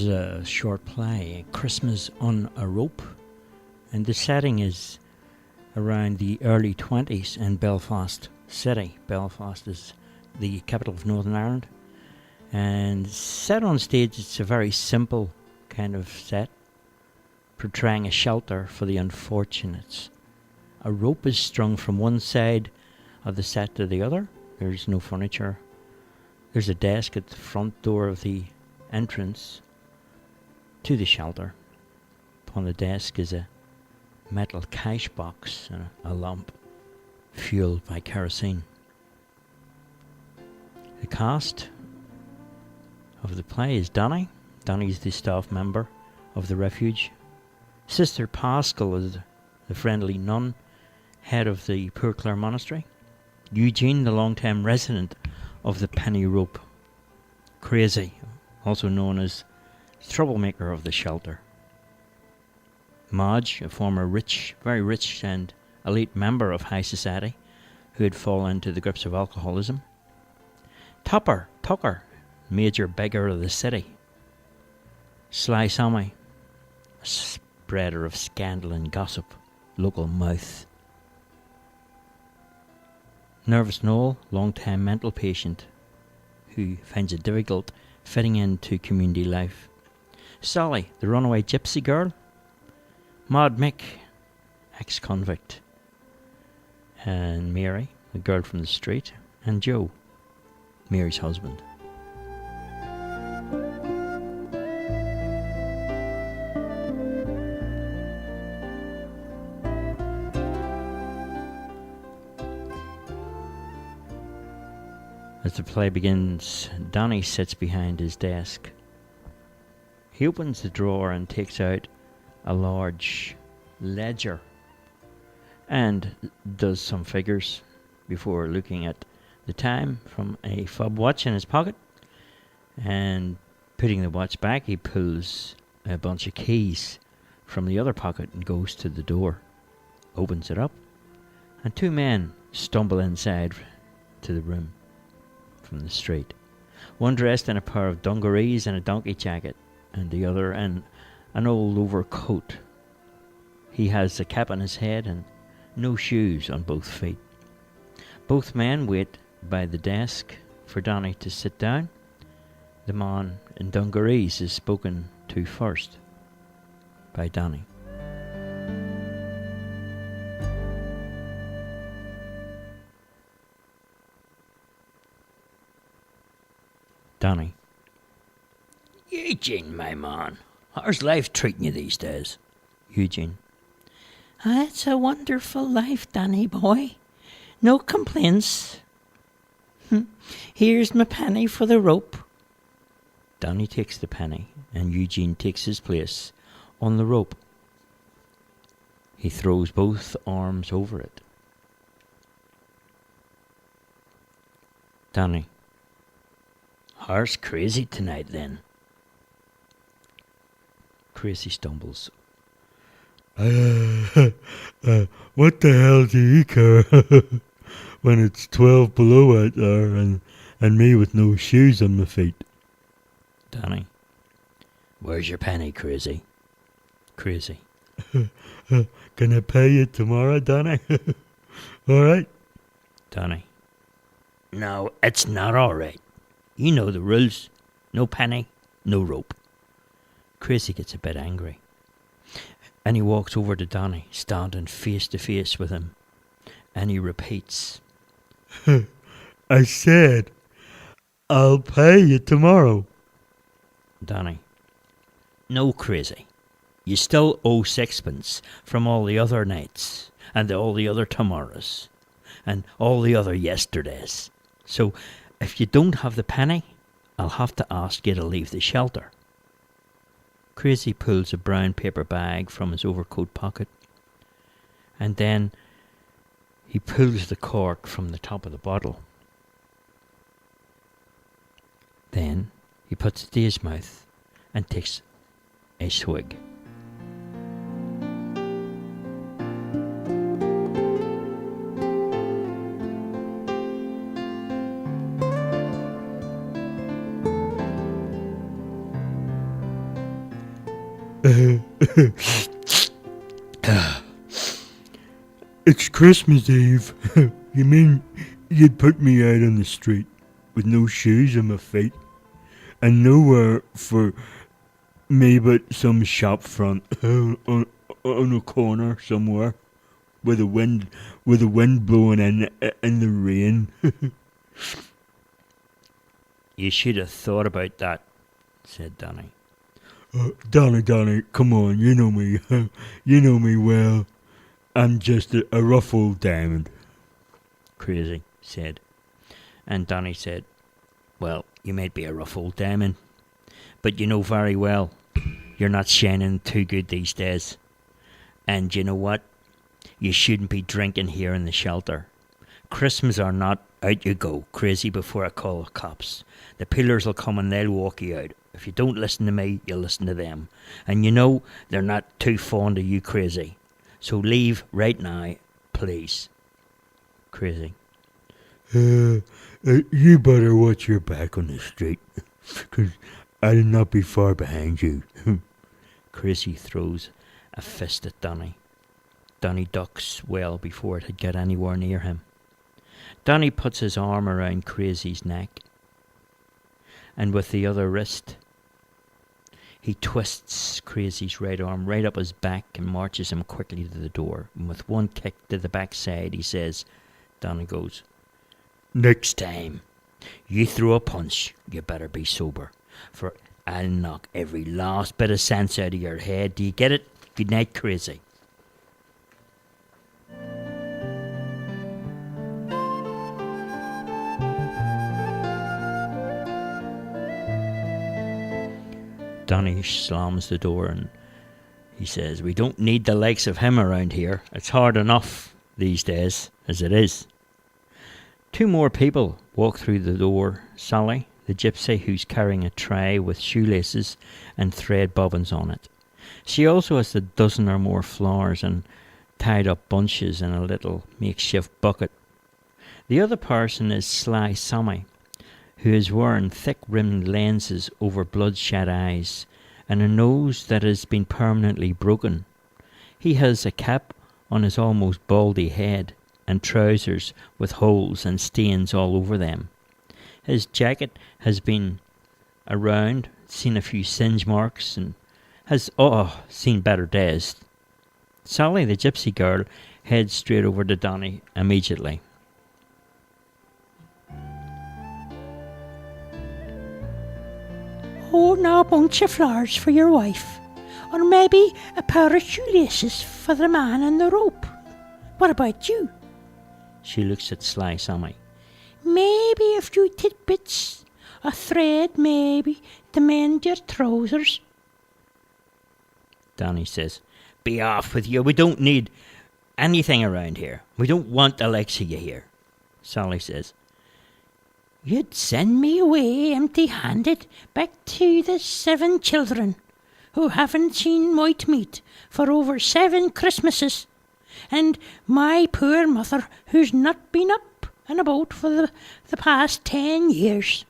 is a short play, Christmas on a Rope, and the setting is around the early 20s in Belfast City. Belfast is the capital of Northern Ireland, and set on stage it's a very simple kind of set, portraying a shelter for the unfortunates. A rope is strung from one side of the set to the other. There's no furniture. There's a desk at the front door of the entrance to the shelter. Upon the desk is a metal cash box and a lamp fueled by kerosene. The cast of the play is Danny. Danny's the staff member of the refuge. Sister Pascal is the friendly nun, head of the Poor Clare Monastery. Eugene, the long-time resident of the Penny Rope. Crazy, also known as troublemaker of the shelter. Madge, a former very rich and elite member of high society who had fallen into the grips of alcoholism. Tucker, major beggar of the city. Sly Sammy, a spreader of scandal and gossip, local mouth. Nervous Noel, long-time mental patient who finds it difficult fitting into community life. Sally, the runaway gypsy girl. Mad Mick, ex-convict. And Mary, the girl from the street. And Joe, Mary's husband. As the play begins, Danny sits behind his desk. He opens the drawer and takes out a large ledger and does some figures before looking at the time from a fob watch in his pocket. And putting the watch back, he pulls a bunch of keys from the other pocket and goes to the door, opens it up, and two men stumble inside to the room from the street. One dressed in a pair of dungarees and a donkey jacket, and the other in an old overcoat. He has a cap on his head and no shoes on both feet. Both men wait by the desk for Danny to sit down. The man in dungarees is spoken to first by Danny. Danny. Eugene, my man, how's life treating you these days? Eugene. It's a wonderful life, Danny boy. No complaints. Here's my penny for the rope. Danny takes the penny and Eugene takes his place on the rope. He throws both arms over it. Danny. How's Crazy tonight then? Crazy stumbles. What the hell do you care when it's 12 below out there and me with no shoes on my feet? Danny. Where's your penny, Crazy? Crazy. Can I pay you tomorrow, Danny? Alright? Danny. No, it's not alright. You know the rules. No penny, no rope. Crazy gets a bit angry. And he walks over to Danny, standing face to face with him. And he repeats. I said, I'll pay you tomorrow. Danny. No, Crazy. You still owe sixpence from all the other nights, and all the other tomorrows, and all the other yesterdays. So, if you don't have the penny, I'll have to ask you to leave the shelter. Crazy pulls a brown paper bag from his overcoat pocket, and then he pulls the cork from the top of the bottle. Then he puts it to his mouth and takes a swig. It's Christmas Eve. You mean you'd put me out on the street with no shoes on my feet and nowhere for me but some shop front on a corner somewhere with the wind blowing in the rain? You should have thought about that, said Danny. Donny, come on, you know me. You know me well. I'm just a rough old diamond. Crazy said. And Danny said, well, you might be a rough old diamond, but you know very well you're not shining too good these days. And you know what? You shouldn't be drinking here in the shelter. Christmas or not, out you go, Crazy, before I call the cops. The pillars will come and they'll walk you out. If you don't listen to me, you'll listen to them. And you know they're not too fond of you, Crazy. So leave right now, please. Crazy. You better watch your back on the street, 'cause I'll not be far behind you. Crazy throws a fist at Danny. Danny ducks well before it had got anywhere near him. Danny puts his arm around Crazy's neck, and with the other wrist, he twists Crazy's right arm right up his back and marches him quickly to the door. And with one kick to the backside, he says, Danny goes, next time you throw a punch, you better be sober, for I'll knock every last bit of sense out of your head. Do you get it? Good night, Crazy. Danny slams the door and he says, we don't need the likes of him around here. It's hard enough these days as it is. Two more people walk through the door. Sally, the gypsy, who's carrying a tray with shoelaces and thread bobbins on it. She also has a dozen or more flowers and tied up bunches in a little makeshift bucket. The other person is Sly Sammy, who is wearing thick-rimmed lenses over bloodshot eyes and a nose that has been permanently broken. He has a cap on his almost baldy head and trousers with holes and stains all over them. His jacket has been around, seen a few singe marks, and has seen better days. Sally, the gypsy girl, heads straight over to Danny immediately. Oh, now a bunch of flowers for your wife. Or maybe a pair of shoelaces for the man and the rope. What about you? She looks at Sly Sammy. Maybe a few tidbits, a thread maybe, to mend your trousers. Danny says, be off with you. We don't need anything around here. We don't want the likes of you here. Sally says, you'd send me away empty-handed back to the 7 children who haven't seen white meat for over 7 Christmases, and my poor mother who's not been up and about for the past 10 years.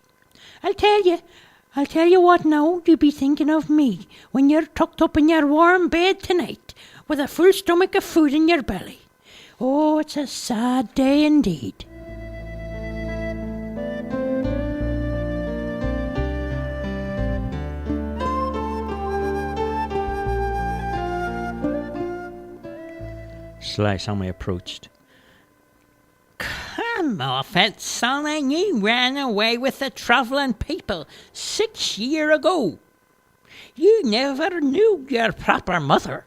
I'll tell you what now, you be thinking of me when you're tucked up in your warm bed tonight with a full stomach of food in your belly. Oh, it's a sad day indeed. Sly Sammy approached. Come off it, son, and you ran away with the travelling people 6 years ago. You never knew your proper mother,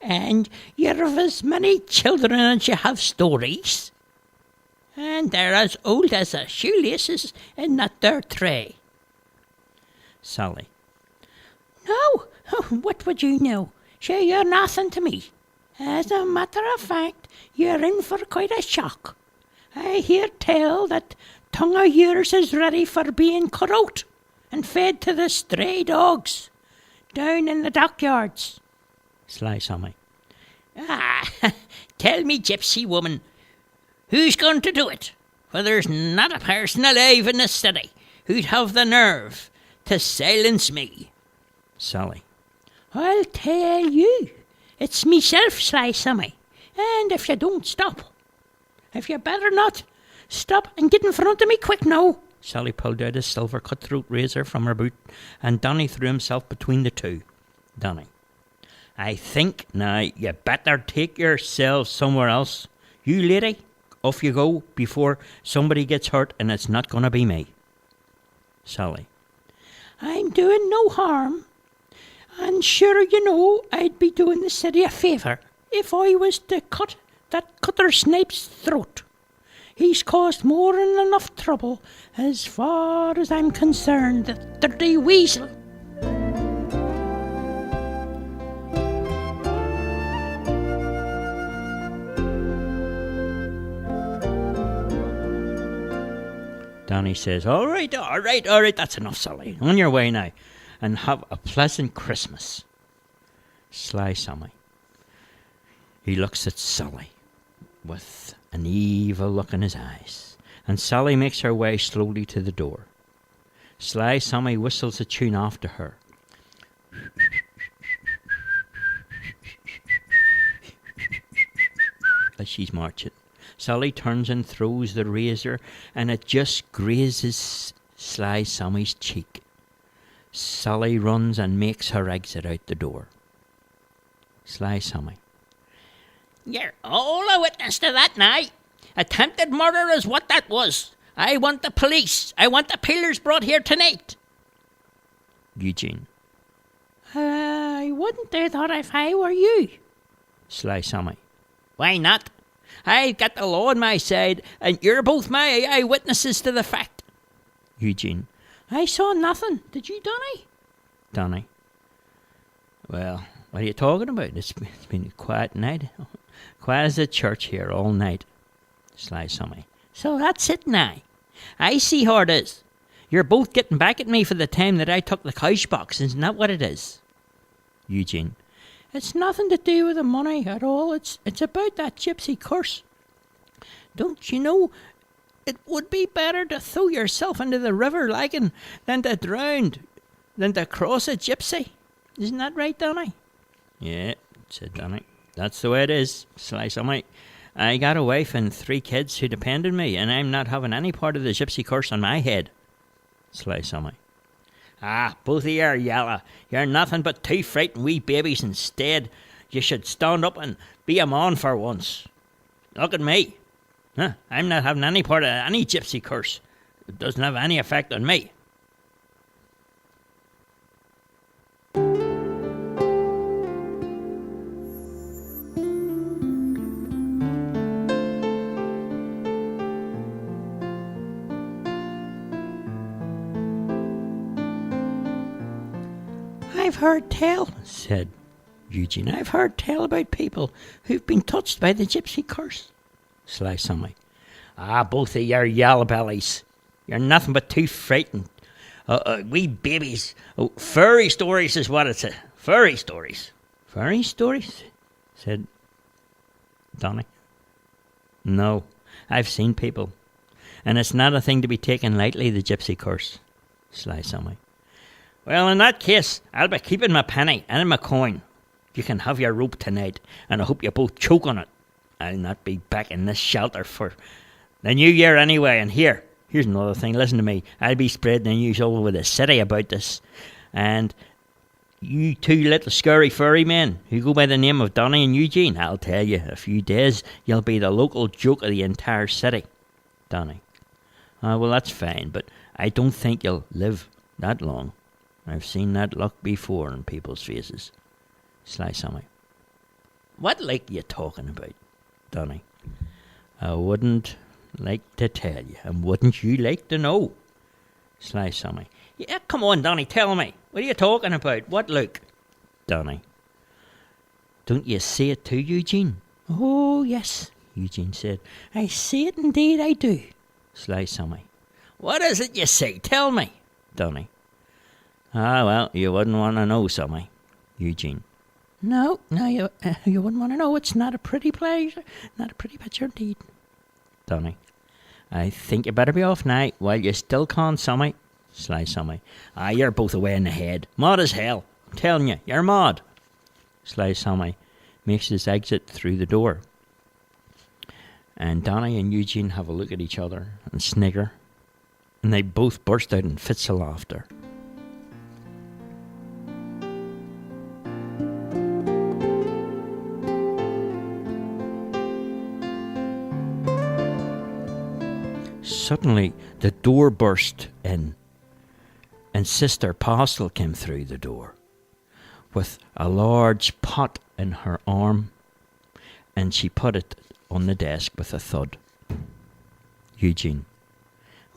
and you've as many children as you have stories, and they're as old as the shoelaces in that there tray. Sally. No, what would you know? Sure, you're nothing to me. As a matter of fact, you're in for quite a shock. I hear tell that tongue of yours is ready for being cut out and fed to the stray dogs down in the dockyards. Sly Sammy. Tell me, gypsy woman, who's going to do it? For there's not a person alive in the city who'd have the nerve to silence me. Sally. I'll tell you. It's meself, Sly Sammy. And if you don't stop, if you better not, stop and get in front of me quick now. Sally pulled out a silver cutthroat razor from her boot, and Donny threw himself between the two. Donny, I think now you better take yourself somewhere else. You lady, off you go before somebody gets hurt, and it's not going to be me. Sally, I'm doing no harm. And sure, you know, I'd be doing the city a favour if I was to cut that Cutter Snipe's throat. He's caused more than enough trouble, as far as I'm concerned, the dirty weasel. Donny says, all right, that's enough, Sally. On your way now, and have a pleasant Christmas. Sly Sammy. He looks at Sally with an evil look in his eyes, and Sally makes her way slowly to the door. Sly Sammy whistles a tune after her. As she's marching, Sally turns and throws the razor, and it just grazes Sly Sammy's cheek. Sally runs and makes her exit out the door. Sly Sammy. You're all a witness to that now. Attempted murder is what that was. I want the police. I want the peelers brought here tonight. Eugene. I wouldn't do that if I were you. Sly Sammy. Why not? I've got the law on my side, and you're both my eyewitnesses to the fact. Eugene. I saw nothing. Did you, Donny? Donny. Well, what are you talking about? It's been a quiet night. Quiet as a church here all night. Sly Sammy. So that's it now. I see how it is. You're both getting back at me for the time that I took the couch box. Isn't that what it is? Eugene. It's nothing to do with the money at all. It's about that gypsy curse. Don't you know, it would be better to throw yourself into the river than to drown, than to cross a gypsy. Isn't that right, Donny? Yeah, said Donny. That's the way it is, Sly Sammy. I got a wife and 3 kids who depend on me, and I'm not having any part of the gypsy curse on my head. Sly Sammy. Ah, both of you are yellow. You're nothing but 2 frightened wee babies instead. You should stand up and be a man for once. Look at me. I'm not having any part of any gypsy curse. It doesn't have any effect on me. I've heard tell, said Eugene. I've heard tell about people who've been touched by the gypsy curse. Sly Sammy. Ah, both of you are yellow bellies. You're nothing but 2 frightened wee babies. Oh, furry stories is what it's. Furry stories. Furry stories? Said Donny. No, I've seen people. And it's not a thing to be taken lightly, the gypsy curse. Sly Sammy. Well, in that case, I'll be keeping my penny and my coin. You can have your rope tonight, and I hope you both choke on it. I'll not be back in this shelter for the new year anyway. And here's another thing. Listen to me. I'll be spreading the news all over the city about this. And you 2 little scurry furry men who go by the name of Donny and Eugene, I'll tell you, a few days you'll be the local joke of the entire city. Donny. Well, that's fine, but I don't think you'll live that long. I've seen that look before in people's faces. Sly Sammy. What like you talking about? Donny. I wouldn't like to tell you, and wouldn't you like to know? Sly Sammy. Yeah, come on, Donny, tell me. What are you talking about? What look? Donny. Don't you see it too, Eugene? Oh, yes, Eugene said. I see it indeed, I do. Sly Sammy. What is it you see? Tell me. Donny. Ah, well, you wouldn't want to know, Sammy. Eugene. No, you wouldn't want to know. It's not a pretty pleasure, not a pretty picture indeed. Donny. I think you better be off now while you still can, Sammy. Sly Sammy. Ah, you're both away in the head. Mad as hell. telling you, you're mad. Sly Sammy makes his exit through the door. And Danny and Eugene have a look at each other and snigger. And they both burst out in fits of laughter. Suddenly, the door burst in, and Sister Pascal came through the door with a large pot in her arm, and she put it on the desk with a thud. Eugene.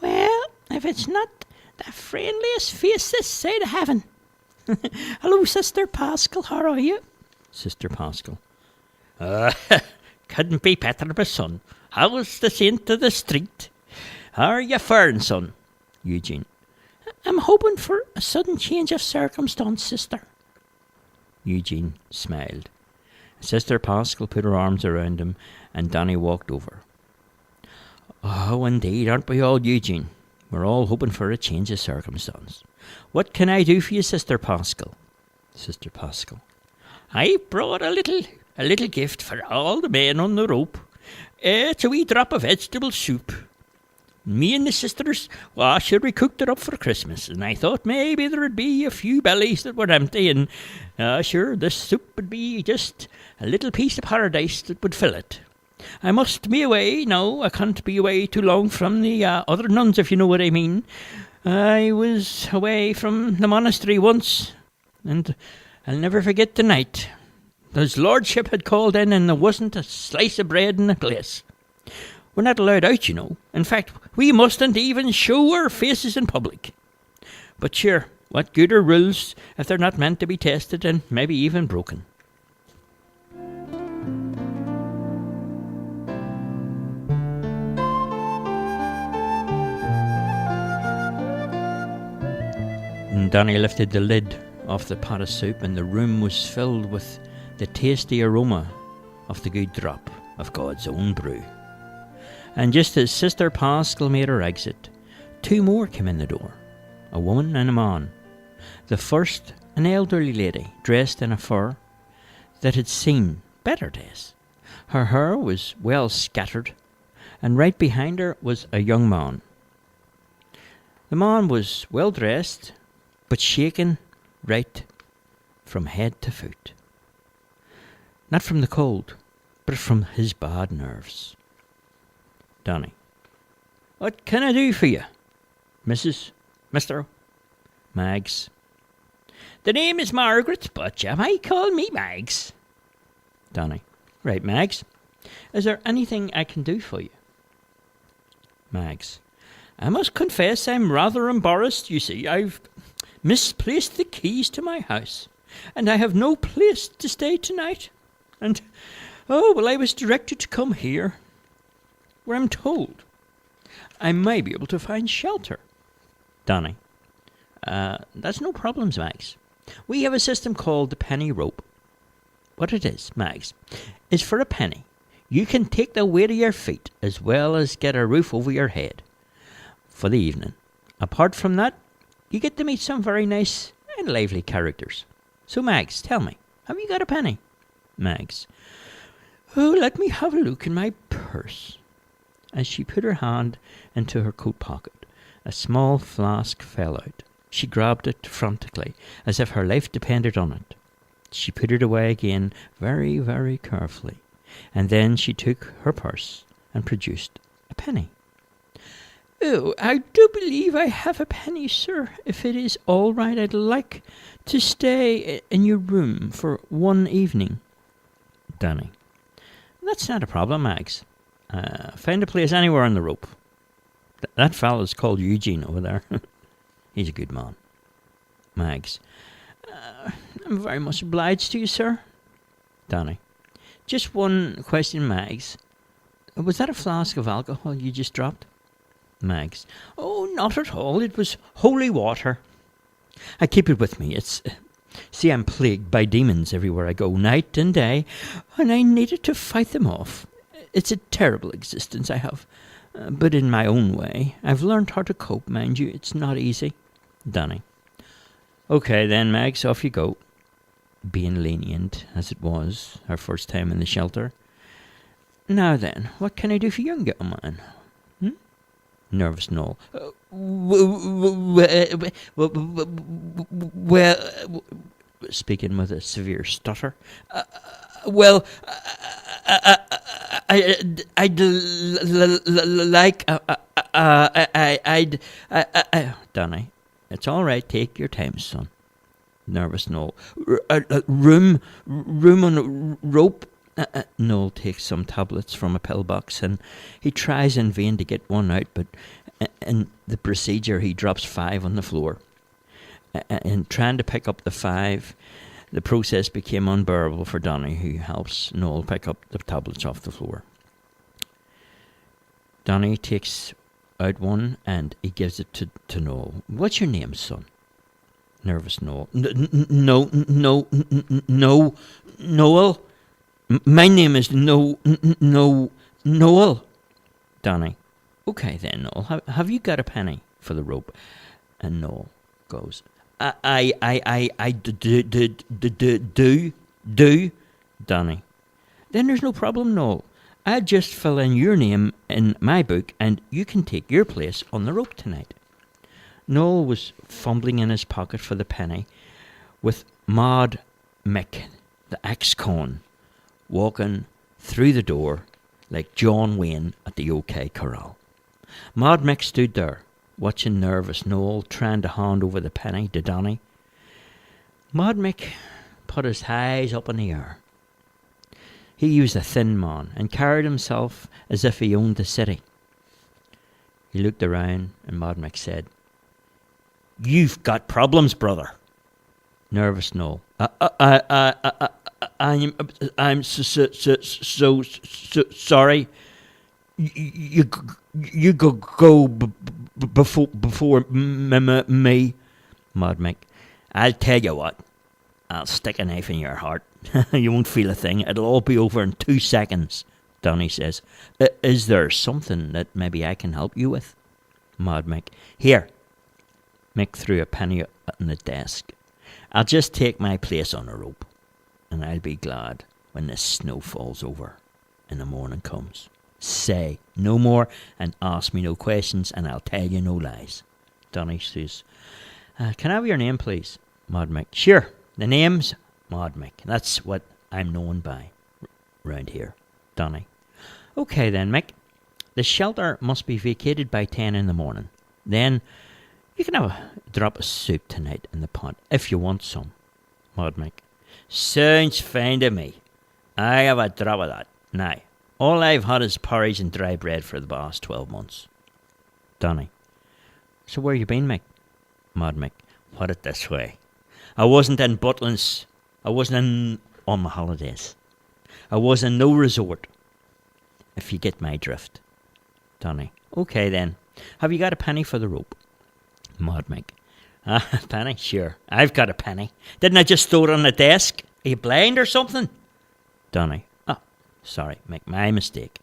Well, if it's not the friendliest face this side of heaven. Hello, Sister Pascal, how are you? Sister Pascal. Couldn't be better, my son. How's the saint of the street? How are you faring, son? Eugene. I'm hoping for a sudden change of circumstance, sister. Eugene smiled. Sister Pascal put her arms around him, and Danny walked over. Oh, indeed, aren't we all, Eugene? We're all hoping for a change of circumstance. What can I do for you, Sister Pascal? Sister Pascal. I brought a little gift for all the men on the rope. It's a wee drop of vegetable soup. Me and the sisters, well, sure, we cooked it up for Christmas, and I thought maybe there would be a few bellies that were empty, and sure, this soup would be just a little piece of paradise that would fill it. I must be away now. I can't be away too long from the other nuns, if you know what I mean. I was away from the monastery once, and I'll never forget the night. His lordship had called in, and there wasn't a slice of bread in the place. We're not allowed out, you know. In fact, we mustn't even show our faces in public. But sure, what good are rules if they're not meant to be tested and maybe even broken? And Danny lifted the lid off the pot of soup, and the room was filled with the tasty aroma of the good drop of God's own brew. And just as Sister Pascal made her exit, two more came in the door, a woman and a man. The first, an elderly lady, dressed in a fur that had seen better days. Her hair was well scattered, and right behind her was a young man. The man was well dressed, but shaken right from head to foot. Not from the cold, but from his bad nerves. Danny. What can I do for you? Mrs. Mr. Mags. The name is Margaret, but you might call me Mags. Danny. Right, Mags. Is there anything I can do for you? Mags. I must confess I'm rather embarrassed, you see. I've misplaced the keys to my house, and I have no place to stay tonight. And, I was directed to come here, where I'm told I may be able to find shelter. Danny. That's no problems, Mags. We have a system called the penny rope. What it is, Mags, is for a penny you can take the weight of your feet as well as get a roof over your head for the evening. Apart from that, you get to meet some very nice and lively characters. So, Mags, tell me, have you got a penny? Mags. Let me have a look in my purse. As she put her hand into her coat pocket, a small flask fell out. She grabbed it frantically, as if her life depended on it. She put it away again very, very carefully, and then she took her purse and produced a penny. Oh, I do believe I have a penny, sir. If it is all right, I'd like to stay in your room for one evening. Danny. That's not a problem, Mags. Find a place anywhere on the rope. That fellow's called Eugene over there. He's a good man. Mags. I'm very much obliged to you, sir. Danny. Just one question, Mags. Was that a flask of alcohol you just dropped? Mags. Oh, not at all. It was holy water. I keep it with me. See, I'm plagued by demons everywhere I go, night and day, and I needed to fight them off. It's a terrible existence I have, but in my own way. I've learned how to cope, mind you. It's not easy. Danny. Okay then, Mags, off you go. being lenient, as it was her first time in the shelter. "Now then, what can I do for you, young man?" Nervous Noel. Well, speaking with a severe stutter. Well, I'd like, Danny, it's all right. Take your time, son. Nervous Noel. Room on a rope. Noel takes some tablets from a pillbox and he tries in vain to get one out, but in the procedure he drops 5 on the floor. And trying to pick up the 5, the process became unbearable for Donny, who helps Noel pick up the tablets off the floor. Donny takes out one and he gives it to Noel. "What's your name, son?" Nervous Noel. Noel. My name is Noel. Donny. "Okay then, Noel. Have you got a penny for the rope?" And Noel goes, I do. Donny. "Then there's no problem, Noel. I'll just fill in your name in my book and you can take your place on the rope tonight." Noel was fumbling in his pocket for the penny with Maud Mick, the ex-con, walking through the door like John Wayne at the OK Corral. Maud Mick stood there, watching Nervous Noel trying to hand over the penny to Donny. Maud Mick put his eyes up in the air. He was a thin man and carried himself as if he owned the city. He looked around and Maud Mick said, "You've got problems, brother." Nervous Noel. I'm so sorry. You go before me. Maud Mick. "I'll tell you what. I'll stick a knife in your heart. You won't feel a thing. It'll all be over in 2 seconds. Donny says, "Is there something that maybe I can help you with?" Maud Mick. "Here." Mick threw a penny on the desk. "I'll just take my place on a rope, and I'll be glad when this snow falls over and the morning comes. Say no more and ask me no questions, and I'll tell you no lies." Donny says, "Can I have your name, please?" Maud Mick. "Sure, the name's Maud Mick. That's what I'm known by round here." Donny. "Okay then, Mick. The shelter must be vacated by 10 in the morning. Then you can have a drop of soup tonight in the pot, if you want some." Maud Mick. "Sounds fine to me. I have a drop of that. Now, all I've had is porridge and dry bread for the past 12 months. Donny. "So where you been, Mick?" Maud Mick. "Put it this way. I wasn't in Butlins. I wasn't on my holidays. I was in no resort, if you get my drift." Donny. "Okay then. Have you got a penny for the rope?" Maud Mick. "A penny? Sure. I've got a penny. Didn't I just throw it on the desk? Are you blind or something?" Donny. "Oh, sorry, Mick. My mistake."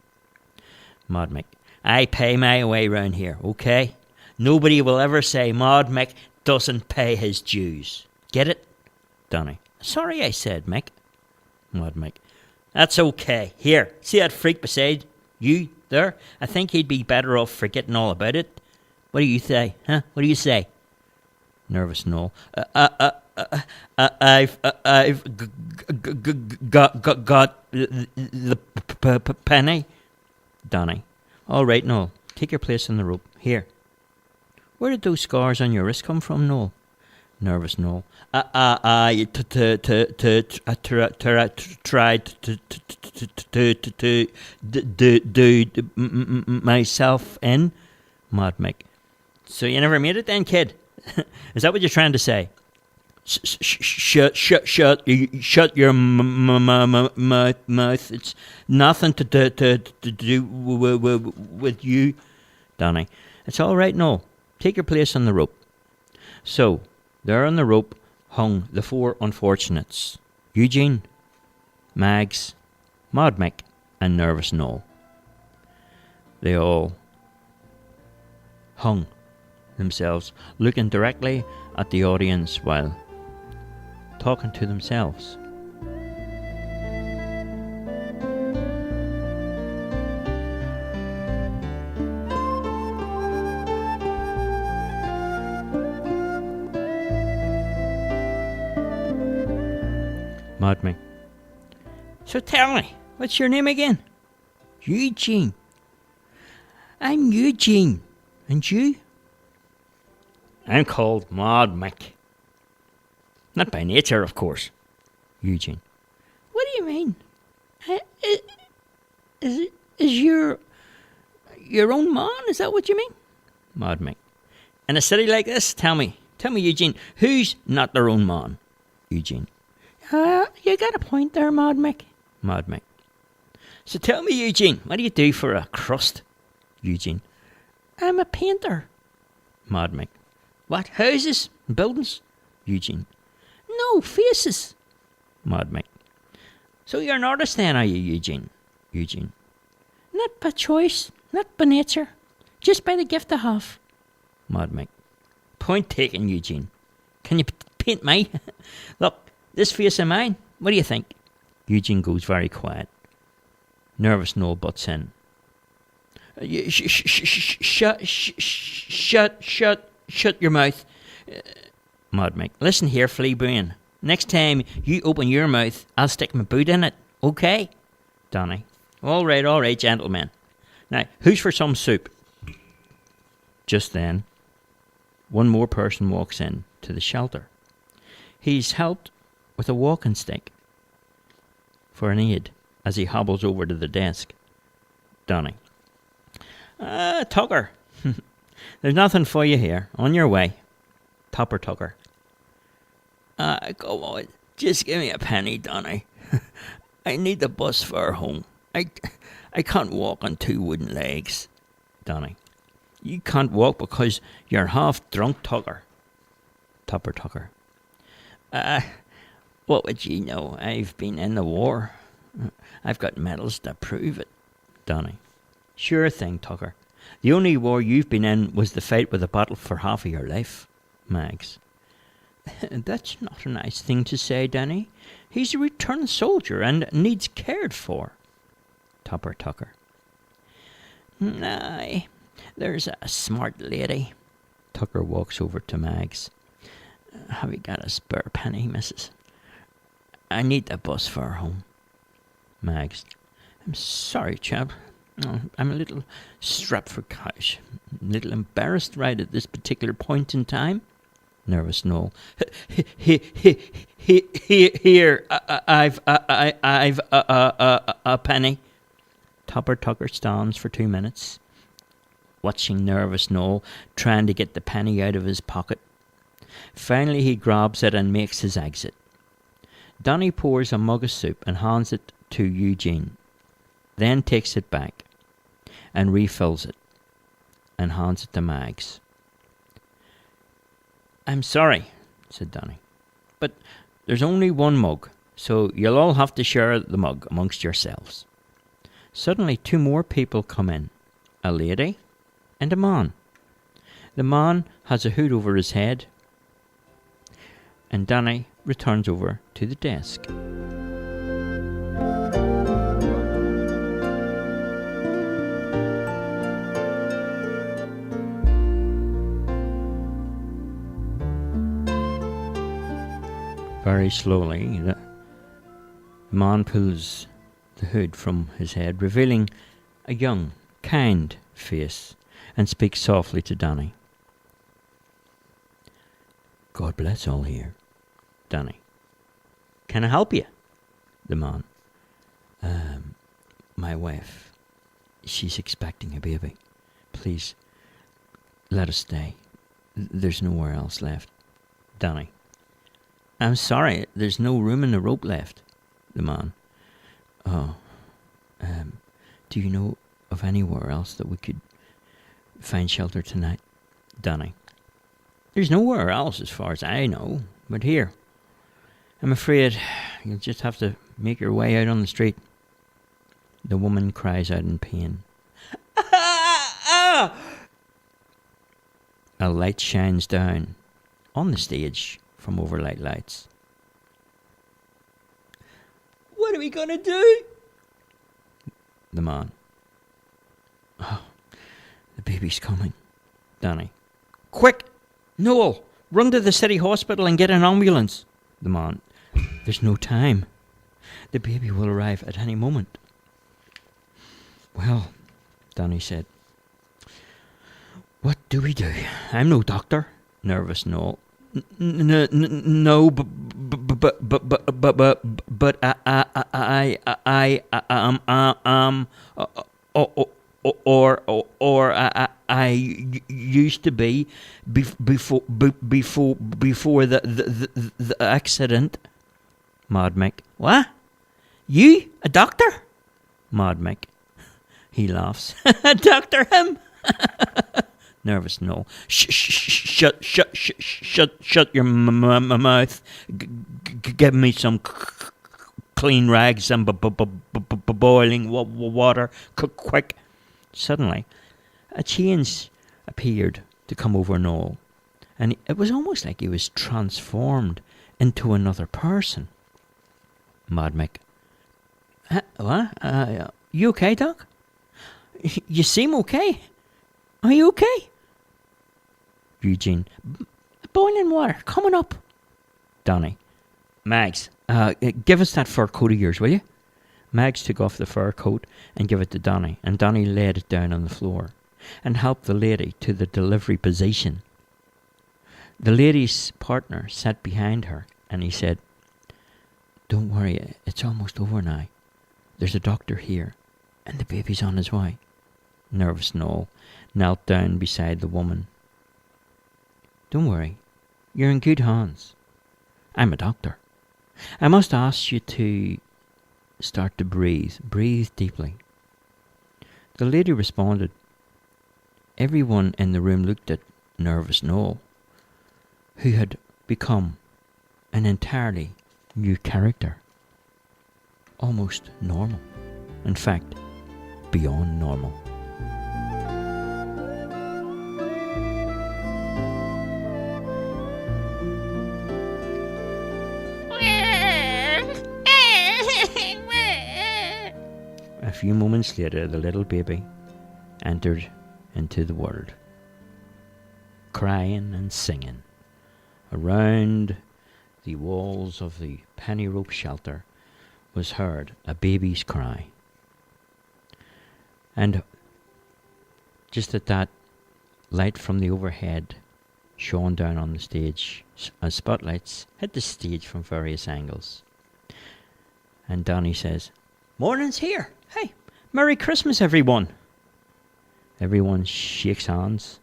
Maud Mick. "I pay my way round here, okay? Nobody will ever say Maud Mick doesn't pay his dues. Get it?" Donny. "Sorry, I said, Mick." Maud Mick. "That's okay. Here, see that freak beside you there? I think he'd be better off forgetting all about it. What do you say, huh? What do you say?" Nervous Noel. I've got the penny." Donny. "All right, Noel. Take your place on the rope. Here." "Where did those scars on your wrist come from, Noel?" Nervous Noel. I tried to do myself in." Maud Mick. "So you never made it then, kid? Is that what you're trying to say?" Shut your mouth. It's nothing to do with you." Donny. "It's all right, Noel. Take your place on the rope." So, there on the rope hung the 4 unfortunates. Eugene, Mags, Maud Mick, and Nervous Noel. They all hung themselves, looking directly at the audience while talking to themselves. Madme. So tell me, what's your name again? Eugene. I'm Eugene. And you? I'm called Maud Mick. Not by nature, of course. Eugene. What do you mean? Is your own man? Is that what you mean? Madme. In a city like this, tell me, Eugene, who's not their own man? Eugene. You got a point there, Mick. Madme. So tell me, Eugene, what do you do for a crust? Eugene. I'm a painter. Madme. What, houses, buildings? Eugene. No, faces. Madme. So you're an artist then, are you, Eugene? Eugene. Not by choice, not by nature, just by the gift I have. Madme. Point taken, Eugene. Can you paint me? Look, this face of mine, what do you think? Eugene goes very quiet. Nervous Noel butts in. Shut your mouth. Madme. Listen here, flea brain. Next time you open your mouth, I'll stick my boot in it, okay? Danny. All right, gentlemen. Now, who's for some soup? Just then, one more person walks in to the shelter. He's helped with a walking stick for an aid as he hobbles over to the desk. Danny. Tucker. There's nothing for you here. On your way. Topper Tucker. Go on. Just give me a penny, Donny. I need the bus fare home. I can't walk on two wooden legs. Danny. You can't walk because you're half drunk, Tucker. Topper Tucker. What would you know? I've been in the war. I've got medals to prove it. Danny. Sure thing, Tucker. The only war you've been in was the fight with a bottle for half of your life. Mags. That's not a nice thing to say, Danny. He's a returned soldier and needs cared for. Topper Tucker. Aye, there's a smart lady. Tucker walks over to Mags. Have you got a spare penny, missus? I need the bus fare home. Mags. I'm sorry, chap. I'm a little strapped for cash. A little embarrassed right at this particular point in time. Nervous Noel. Here, I've a penny. Topper Tucker stands for 2 minutes, watching Nervous Noel trying to get the penny out of his pocket. Finally he grabs it and makes his exit. Donny pours a mug of soup and hands it to Eugene, then takes it back and refills it and hands it to Mags. I'm sorry, said Donny, but there's only one mug, so you'll all have to share the mug amongst yourselves. Suddenly 2 more people come in, a lady and a man. The man has a hood over his head, and Danny returns over to the desk. Very slowly, the man pulls the hood from his head, revealing a young, kind face, and speaks softly to Danny. God bless all here. Danny. Can I help you? The man. My wife, she's expecting a baby. Please, let us stay. There's nowhere else left. Danny. I'm sorry, there's no room in the rope left. The man. Oh, do you know of anywhere else that we could find shelter tonight? Danny. There's nowhere else as far as I know, but here. I'm afraid you'll just have to make your way out on the street. The woman cries out in pain. A light shines down on the stage from overlight lights. What are we going to do? The man. Oh, the baby's coming. Danny. Quick! Noel! Run to the city hospital and get an ambulance. The man. There's no time. The baby will arrive at any moment. Well, Danny said, what do we do? I'm no doctor. Nervous Noel. No, but I used to be before the accident. Mad Mick. What? You a doctor? Mad Mick. He laughs. Doctor him. Nervous Noel. Shut your mouth. Give me some clean rags and boiling water. Quick. Suddenly, a change appeared to come over Noel, and it was almost like he was transformed into another person. Mad Mick. What? You okay, Doc? You seem okay. Are you okay? Eugene. Boiling water, coming up. Danny. Mags, give us that fur coat of yours, will you? Mags took off the fur coat and gave it to Danny, and Danny laid it down on the floor and helped the lady to the delivery position. The lady's partner sat behind her, and he said, don't worry, it's almost over now. There's a doctor here, and the baby's on his way. Nervous Noel knelt down beside the woman. Don't worry, you're in good hands. I'm a doctor. I must ask you to start to breathe. Breathe deeply. The lady responded. Everyone in the room looked at Nervous Noel, who had become an entirely new character. Almost normal. In fact, beyond normal. A few moments later, the little baby entered into the world, crying and singing. Around the walls of the penny rope shelter was heard a baby's cry. And just at that, light from the overhead shone down on the stage as spotlights hit the stage from various angles. And Danny says, "Morning's here. Hey, Merry Christmas, everyone." Everyone shakes hands,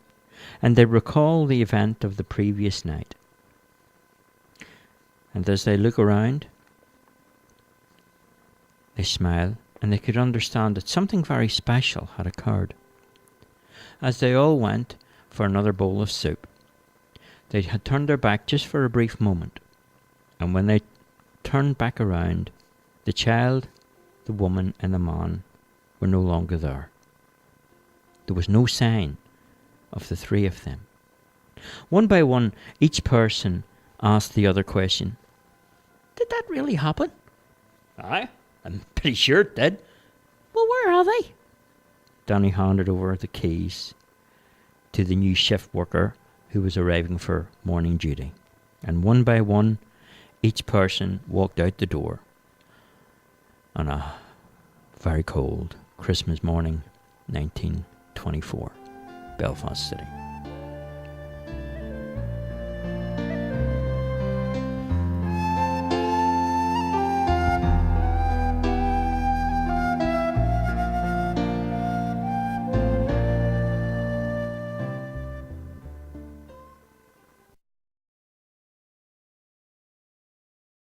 and they recall the event of the previous night. And as they look around, they smile, and they could understand that something very special had occurred. As they all went for another bowl of soup, they had turned their back just for a brief moment, and when they turned back around, the child, the woman, and the man were no longer there. There was no sign of the three of them. One by one, each person asked the other question. "Did that really happen?" "Aye, I'm pretty sure it did." "Well, where are they?" Danny handed over the keys to the new shift worker who was arriving for morning duty. And one by one, each person walked out the door on a very cold Christmas morning, 1924, Belfast City.